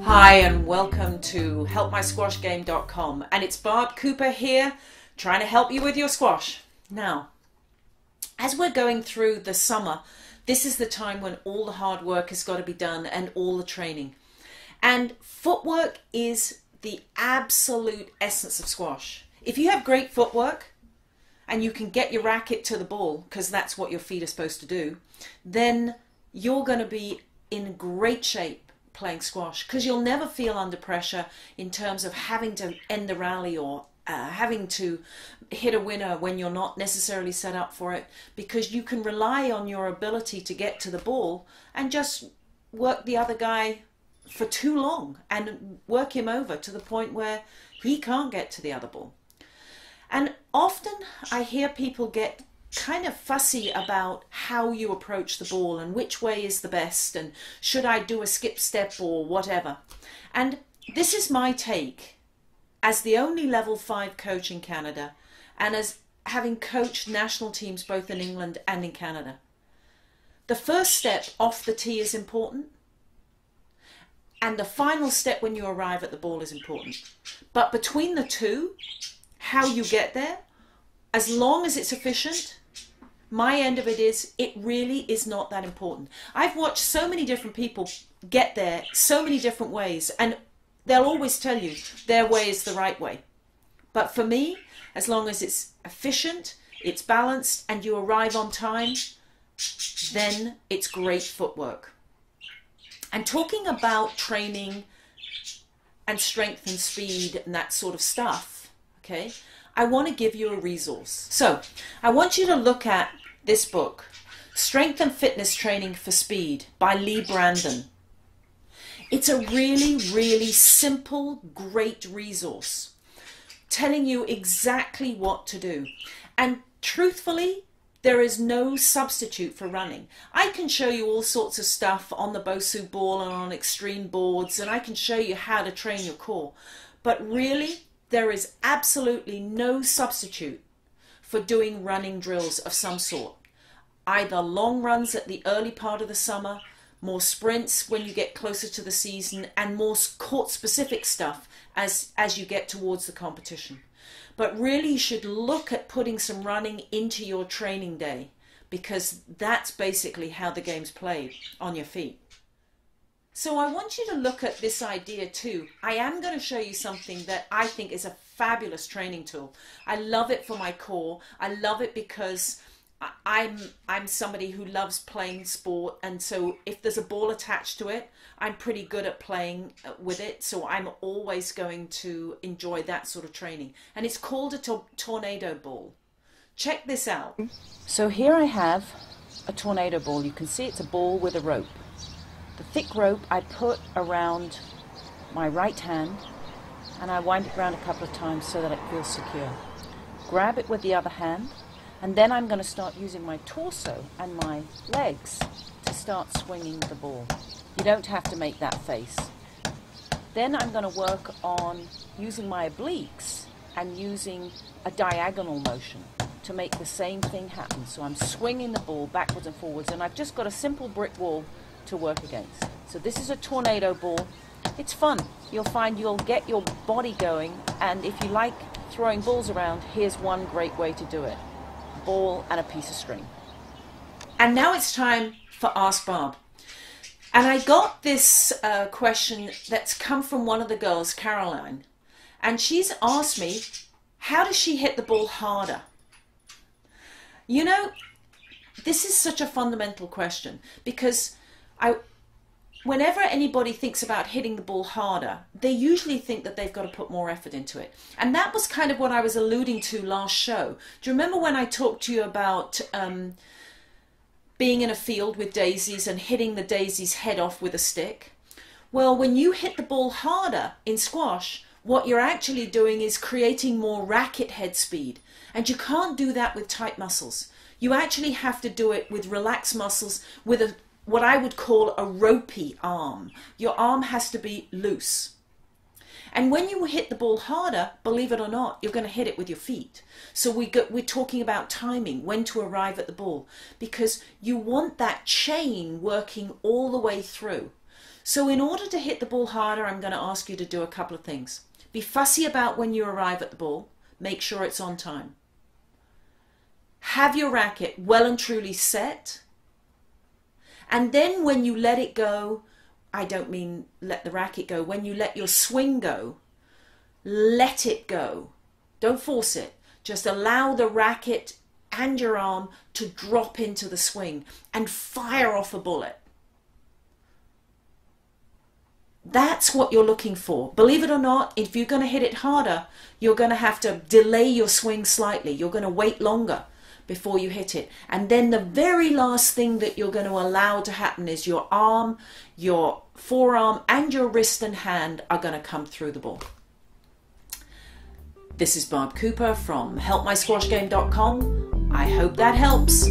Hi and welcome to helpmysquashgame.com, and it's Barb Cooper here trying to help you with your squash. Now, as we're going through the summer, this is the time when all the hard work has got to be done and all the training. And footwork is the absolute essence of squash. If you have great footwork and you can get your racket to the ball, because that's what your feet are supposed to do, then you're going to be in great shape playing squash, because you'll never feel under pressure in terms of having to end the rally or having to hit a winner when you're not necessarily set up for it, because you can rely on your ability to get to the ball and just work the other guy for too long and work him over to the point where he can't get to the other ball. And often I hear people get kind of fussy about how you approach the ball and which way is the best and should I do a skip step or whatever. And this is my take as the only level 5 coach in Canada and as having coached national teams both in England and in Canada. The first step off the tee is important, and the final step when you arrive at the ball is important. But between the two, how you get there, as long as it's efficient, my end of it is, it really is not that important. I've watched so many different people get there so many different ways, and they'll always tell you their way is the right way. But for me, as long as it's efficient, it's balanced, and you arrive on time, then it's great footwork. And talking about training and strength and speed and that sort of stuff, okay, I want to give you a resource. So I want you to look at this book, Strength and Fitness Training for Speed by Leigh Brandon. It's a really, really simple, great resource telling you exactly what to do. And truthfully, there is no substitute for running. I can show you all sorts of stuff on the Bosu ball and on extreme boards, and I can show you how to train your core. But really, there is absolutely no substitute for doing running drills of some sort. Either long runs at the early part of the summer, more sprints when you get closer to the season, and more court-specific stuff as you get towards the competition. But really you should look at putting some running into your training day, because that's basically how the game's played, on your feet. So I want you to look at this idea too. I am going to show you something that I think is a fabulous training tool. I love it for my core. I love it because I'm somebody who loves playing sport, and so if there's a ball attached to it, I'm pretty good at playing with it, so I'm always going to enjoy that sort of training. And it's called a tornado ball. Check this out. So here I have a tornado ball. You can see it's a ball with a rope. The thick rope I put around my right hand, and I wind it around a couple of times so that it feels secure. Grab it with the other hand, and then I'm going to start using my torso and my legs to start swinging the ball. You don't have to make that face. Then I'm going to work on using my obliques and using a diagonal motion to make the same thing happen. So I'm swinging the ball backwards and forwards, and I've just got a simple brick wall to work against. So this is a tornado ball. It's fun. You'll find you'll get your body going, and if you like throwing balls around, here's one great way to do it. Ball and a piece of string. And now it's time for Ask Barb. And I got this question that's come from one of the girls, Caroline, and she's asked me, how does she hit the ball harder? You know, this is such a fundamental question, because whenever anybody thinks about hitting the ball harder, they usually think that they've got to put more effort into it. And that was kind of what I was alluding to last show. Do you remember when I talked to you about being in a field with daisies and hitting the daisy's head off with a stick? Well, when you hit the ball harder in squash, what you're actually doing is creating more racket head speed. And you can't do that with tight muscles. You actually have to do it with relaxed muscles, with what I would call a ropey arm. Your arm has to be loose. And when you hit the ball harder, believe it or not, you're going to hit it with your feet. So we're talking about timing, when to arrive at the ball, because you want that chain working all the way through. So in order to hit the ball harder, I'm going to ask you to do a couple of things. Be fussy about when you arrive at the ball. Make sure it's on time. Have your racket well and truly set. And then when you let it go, I don't mean let the racket go, when you let your swing go, let it go. Don't force it. Just allow the racket and your arm to drop into the swing and fire off a bullet. That's what you're looking for. Believe it or not, if you're going to hit it harder, you're going to have to delay your swing slightly. You're going to wait longer before you hit it. And then the very last thing that you're going to allow to happen is your arm, your forearm, and your wrist and hand are going to come through the ball. This is Barb Cooper from helpmysquashgame.com. I hope that helps.